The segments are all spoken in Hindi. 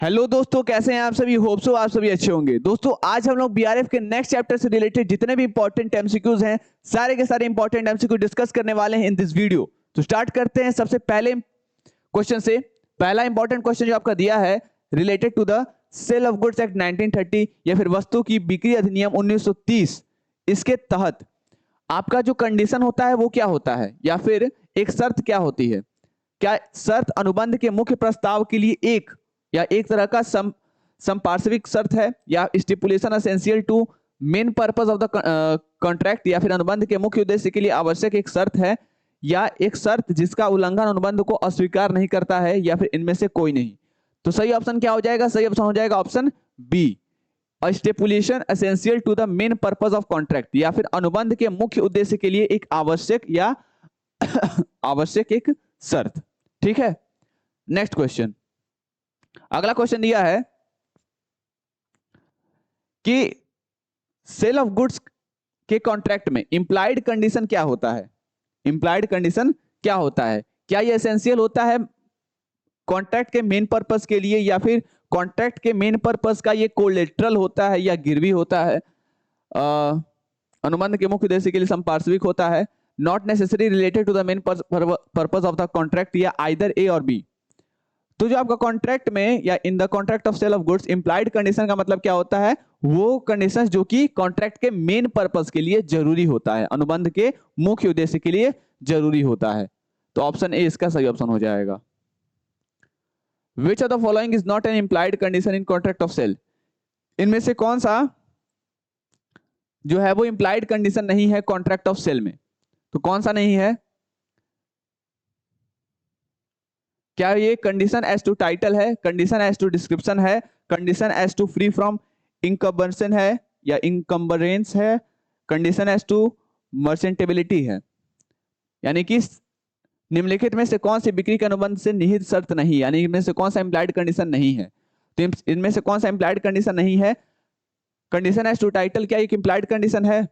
हेलो दोस्तों, कैसे हैं आप सभी। होप सो आप सभी अच्छे होंगे। दोस्तों आज हम लोग बीआरएफ के नेक्स्ट चैप्टर से रिलेटेड जितने भी इंपॉर्टेंट एमसीक्यूज हैं सारे के सारे इंपॉर्टेंट एमसीक्यू डिस्कस करने वाले हैं इन दिस वीडियो। तो स्टार्ट करते हैं सबसे पहले क्वेश्चन से। पहला इंपॉर्टेंट क्वेश्चन जो आपका दिया है related to the sale of goods act 1930 या फिर वस्तु की बिक्री अधिनियम 1930। इसके तहत आपका जो कंडीशन होता है वो क्या होता है या फिर एक शर्त क्या होती है। क्या शर्त अनुबंध के मुख्य प्रस्ताव के लिए एक या एक तरह का संपार्श्विक शर्त है या stipulation essential to main purpose of the contract या फिर अनुबंध के मुख्य उद्देश्य के लिए आवश्यक एक शर्त है या एक शर्त जिसका उल्लंघन अनुबंध को अस्वीकार नहीं करता है या फिर इनमें से कोई नहीं। तो सही ऑप्शन क्या हो जाएगा? सही ऑप्शन हो जाएगा option B, stipulation essential to the main purpose of contract या फिर अनुबंध के मुख्य उद्देश्य के लिए एक आवश्यक या आवश्यक एक शर्त। ठीक है, नेक्स्ट क्वेश्चन। अगला क्वेश्चन दिया है कि सेल ऑफ गुड्स के कॉन्ट्रैक्ट में इंप्लाइड कंडीशन क्या होता है। इंप्लाइड कंडीशन क्या होता है? क्या ये एसेंशियल होता है कॉन्ट्रैक्ट के मेन पर्पस के लिए या फिर कॉन्ट्रैक्ट के मेन पर्पस का ये कोलेटरल होता है या गिरवी होता है, अनुबंध के मुख्य उद्देश्य के लिए संपार्श्विक होता है, not necessary related to the main purpose of the contract, या आइदर ए और बी। तो जो आपका कॉन्ट्रैक्ट में या in the contract of sale of goods implied condition का मतलब क्या होता है? वो कंडीशंस जो कि कॉन्ट्रैक्ट के मेन पर्पस के लिए जरूरी होता है, अनुबंध के मुख्य उद्देश्य के लिए जरूरी होता है। तो ऑप्शन ए इसका सही ऑप्शन हो जाएगा। Which of the following is not an implied condition in contract of sale? इनमें से कौन सा जो है वो इंप्लाइड कंडीशन नहीं है कॉन्ट्रैक्ट ऑफ सेल में? तो कौन सा नहीं है? क्या ये कंडीशन एज टू टाइटल है, कंडीशन एज टू डिस्क्रिप्शन है, condition as to free from encumbrance है या इनकम्बरेंस है, कंडीशन एज टू मर्चेंटेबिलिटी है? यानी कि निम्नलिखित में से कौन सी बिक्री के अनुबंध से निहित शर्त नहीं, यानी इनमें से कौन सा इंप्लाइड कंडीशन नहीं है? तो इनमें से कौन सा इंप्लाइड कंडीशन नहीं है? कंडीशन एज टू टाइटल क्या एक इंप्लाइड कंडीशन है?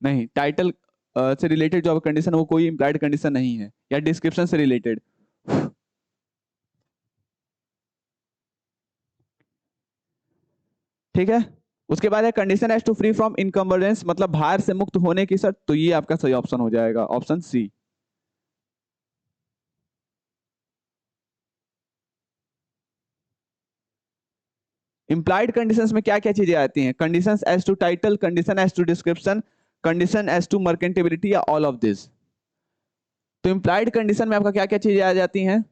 नहीं, टाइटल से रिलेटेड जो कंडीशन वो कोई इंप्लाइड कंडीशन नहीं है, या डिस्क्रिप्शन से रिलेटेड। ठीक है, उसके बाद है condition as to free from encumbrance, मतलब भार से मुक्त होने की शर्त। तो ये आपका सही ऑप्शन हो जाएगा ऑप्शन सी। इंप्लाइड कंडीशंस में क्या क्या चीजें आती हैं? Conditions as to title, condition as to description, condition as to merchantability, या ऑल ऑफ दिस। तो इंप्लाइड कंडीशन में आपका क्या क्या चीजें आ जाती हैं?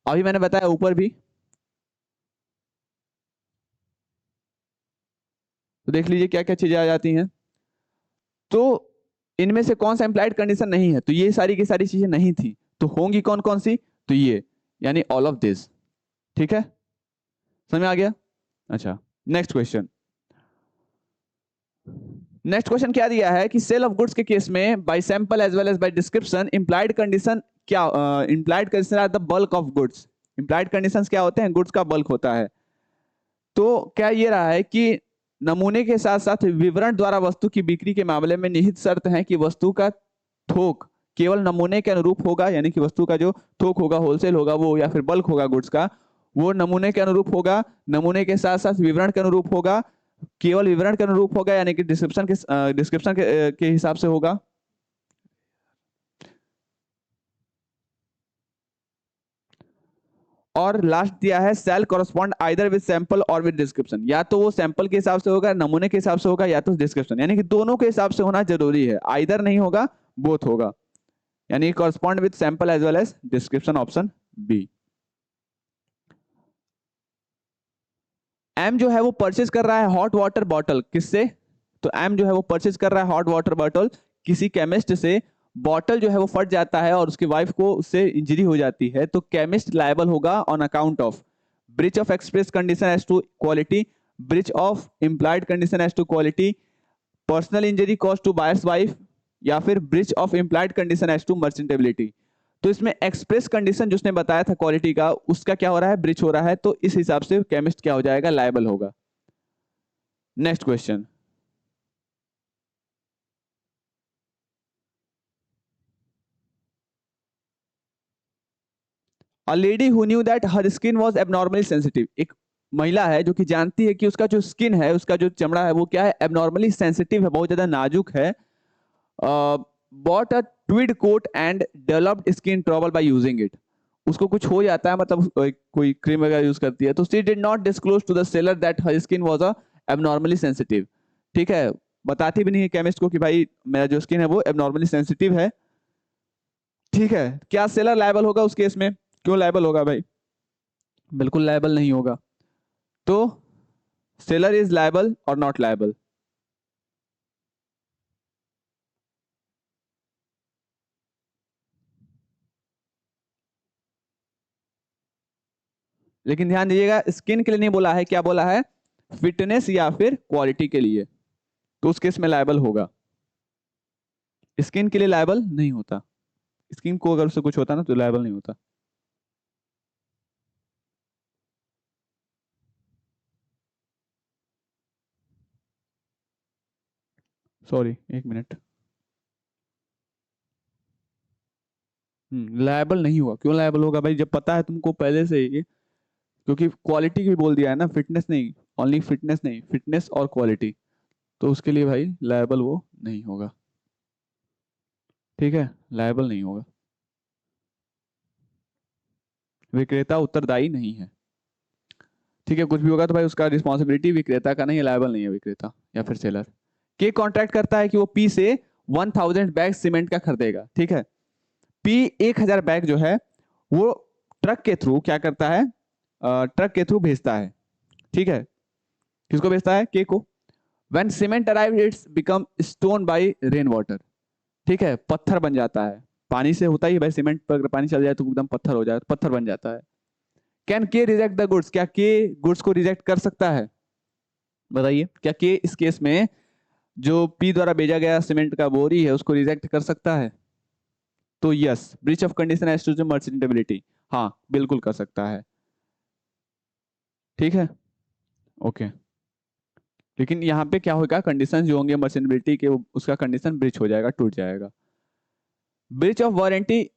अभी मैंने बताया ऊपर भी, तो देख लीजिए क्या क्या चीजें आ जाती हैं। तो इनमें से कौन सा इंप्लाइड कंडीशन नहीं है? तो ये सारी की सारी चीजें नहीं थी, तो होंगी कौन कौन सी? तो ये यानी ऑल ऑफ दिस। ठीक है, समझ में आ गया? अच्छा, नेक्स्ट क्वेश्चन। नेक्स्ट क्वेश्चन क्या दिया है कि सेल ऑफ गुड्स के केस में by sample as well as by description implied condition क्या, implied condition are the bulk of goods. Implied conditions क्या होते हैं? गुड्स का बल्क होता है। तो क्या ये रहा है कि नमूने के साथ साथ विवरण द्वारा वस्तु की बिक्री के मामले में निहित शर्त है कि वस्तु का थोक केवल नमूने के अनुरूप होगा, यानी कि वस्तु का जो थोक होगा, होलसेल होगा वो, या फिर बल्क होगा गुड्स का, वो नमूने के अनुरूप होगा, नमूने के साथ साथ विवरण के अनुरूप होगा, केवल विवरण के अनुरूप होगा, यानी कि डिस्क्रिप्शन के हिसाब से होगा। और लास्ट दिया है sale correspond either with sample or with description, या तो वो सैंपल के हिसाब से होगा, नमूने के हिसाब से होगा, या तो डिस्क्रिप्शन, यानी कि दोनों के हिसाब से होना जरूरी है, आइदर नहीं होगा, बोथ होगा, यानी correspond with sample as well as description, option B. Um जो है वो परचेज कर रहा है हॉट वाटर बॉटल, किससे? तो एम जो है वो परचेज कर रहा है हॉट वाटर बॉटल किसी केमिस्ट से। बॉटल जो है वो फट जाता है और उसकी वाइफ को उससे इंजरी हो जाती है, तो केमिस्ट लायबल होगा on account of breach of express condition as to quality, breach of implied condition as to quality, personal injury cause to buyer's wife, या फिर breach of implied condition as to merchantability. तो इसमें एक्सप्रेस कंडीशन जिसने बताया था क्वालिटी का, उसका क्या हो रहा है? ब्रीच हो रहा है, तो इस हिसाब से केमिस्ट क्या हो जाएगा? लायबल होगा। Next question. A lady who knew that her skin was abnormally sensitive, एक महिला है जो कि जानती है कि उसका जो स्किन है, उसका जो चमड़ा है वो क्या है, एबनॉर्मली सेंसिटिव है, बहुत ज्यादा नाजुक है। Bought a tweed coat and developed skin trouble by using it, उसको कुछ हो जाता है, मतलब कोई क्रीम वगैरह यूज करती है, तो she did not disclose to the seller that her skin was a abnormally sensitive. ठीक है, बताती भी नहीं है केमिस्ट को कि भाई मेरा जो स्किन है वो एबनॉर्मली सेंसिटिव है। ठीक है, क्या सेलर लायबल होगा उस केस में? क्यों लायबल होगा भाई? बिल्कुल लायबल नहीं होगा। तो सेलर इज लायबल और नॉट लायबल? लेकिन ध्यान दीजिएगा, स्किन के लिए नहीं बोला है, क्या बोला है? फिटनेस या फिर क्वालिटी के लिए, तो उस केस में लायबल होगा। स्किन के लिए लायबल नहीं होता, स्किन को अगर उससे कुछ होता ना तो लायबल नहीं होता। सॉरी, एक मिनट। लायबल नहीं हुआ, क्यों लायबल होगा भाई, जब पता है तुमको पहले से ही, क्योंकि क्वालिटी भी बोल दिया है ना, फिटनेस नहीं, ओनली फिटनेस नहीं, फिटनेस और क्वालिटी, तो उसके लिए भाई लायबल वो नहीं होगा। ठीक है, लायबल नहीं होगा। विक्रेता उत्तरदायी नहीं है। ठीक है, कुछ भी होगा तो भाई उसका रिस्पॉन्सिबिलिटी विक्रेता का नहीं है, लायबल नहीं है विक्रेता या फिर सेलर। के कॉन्ट्रैक्ट करता है कि वो पी से 1000 बैग सीमेंट का खरीदेगा। ठीक है, पी 1000 बैग जो है वो ट्रक के थ्रू क्या करता है, ट्रक के थ्रू भेजता है। ठीक है, किसको भेजता है? के को। When cement arrive it's become stone by rain water. ठीक है, पत्थर बन जाता है, पानी से होता ही भाई, सीमेंट पर अगर पानी चल जाए तो एकदम पत्थर हो जाए, तो पत्थर बन जाता है। कैन के रिजेक्ट द गुड्स, क्या के गुड्स को रिजेक्ट कर सकता है? बताइए, क्या के इस केस में जो पी द्वारा भेजा गया सीमेंट का बोरी है उसको रिजेक्ट कर सकता है? तो yes, breach of condition as to merchantability, हाँ बिल्कुल कर सकता है। ठीक है, ओके। लेकिन यहाँ पे क्या होगा, कंडीशन जो होंगे मर्चेंटेबिलिटी के, उसका कंडीशन ब्रीच हो जाएगा, टूट जाएगा। ब्रीच ऑफ वारंटी,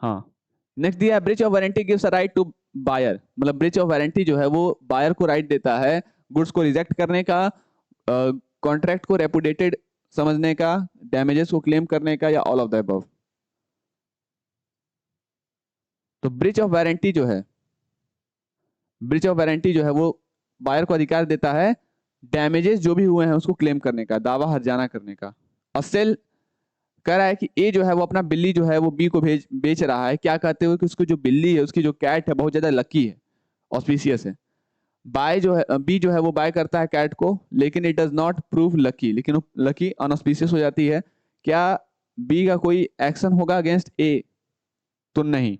हाँ नेक्स्ट दिया है, breach of warranty gives a right to buyer, मतलब ब्रीच ऑफ वारंटी जो है वो बायर को राइट देता है गुड्स को रिजेक्ट करने का, कॉन्ट्रैक्ट को रेपुडेटेड समझने का, डैमेजेस को क्लेम करने का, या ऑल ऑफ द अबव। तो ब्रीच ऑफ वारंटी जो है, ब्रीच ऑफ वारंटी जो है वो बायर को अधिकार देता है डैमेजेस जो भी हुए हैं उसको क्लेम करने का, दावा हर्जाना करने का। और सेल कह रहा है कि ए जो है वो अपना बिल्ली जो है वो बी को बेच रहा है, क्या कहते हुए कि उसको जो बिल्ली है, उसकी जो कैट है बहुत ज्यादा लकी है, ऑस्पिशियस है। बाय जो है, बी जो है वो बाय करता है कैट को, लेकिन it does not prove lucky, लेकिन वो लकी अनऑस्पिशियस हो जाती है। क्या बी का कोई एक्शन होगा अगेंस्ट ए? तो नहीं।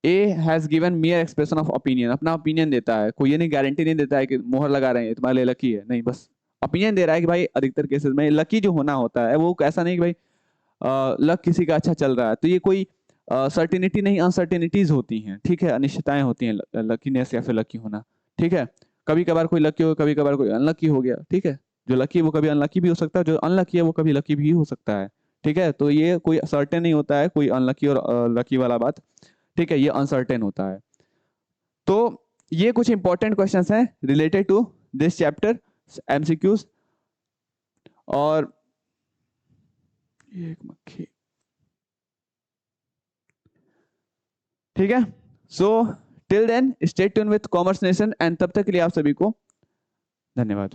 A has given मियर expression of opinion, अपना ओपिनियन देता है, कोई ये नहीं गारंटी नहीं देता है कि मोहर लगा रहे हैं तुम्हारे लिए लकी है, नहीं, बस ओपिनियन दे रहा है कि भाई अधिकतर केसेस में लकी जो होना होता है वो ऐसा नहीं कि भाई लक किसी का अच्छा चल रहा है, तो ये कोई सर्टिनिटी नहीं, अनसर्टिनिटीज होती हैं। ठीक है, अनिश्चितताएं होती हैं लकीनेस या फिर लकी होना। ठीक है, कभी कभार कोई लकी हो, कभी कभार कोई अनलकी हो गया। ठीक है, जो लकी है वो कभी अनलकी भी हो सकता है, जो अनलकी है वो कभी लकी भी हो सकता है। ठीक है, तो ये कोई सर्टेन नहीं होता है, कोई अनलकी और लकी वाला बात। ठीक है, ये अनसर्टेन होता है। तो ये कुछ इंपॉर्टेंट क्वेश्चंस हैं related to this chapter, MCQs. और एक मक्खी, ठीक है। So till then stay tune with commerce nation, and तब तक के लिए आप सभी को धन्यवाद।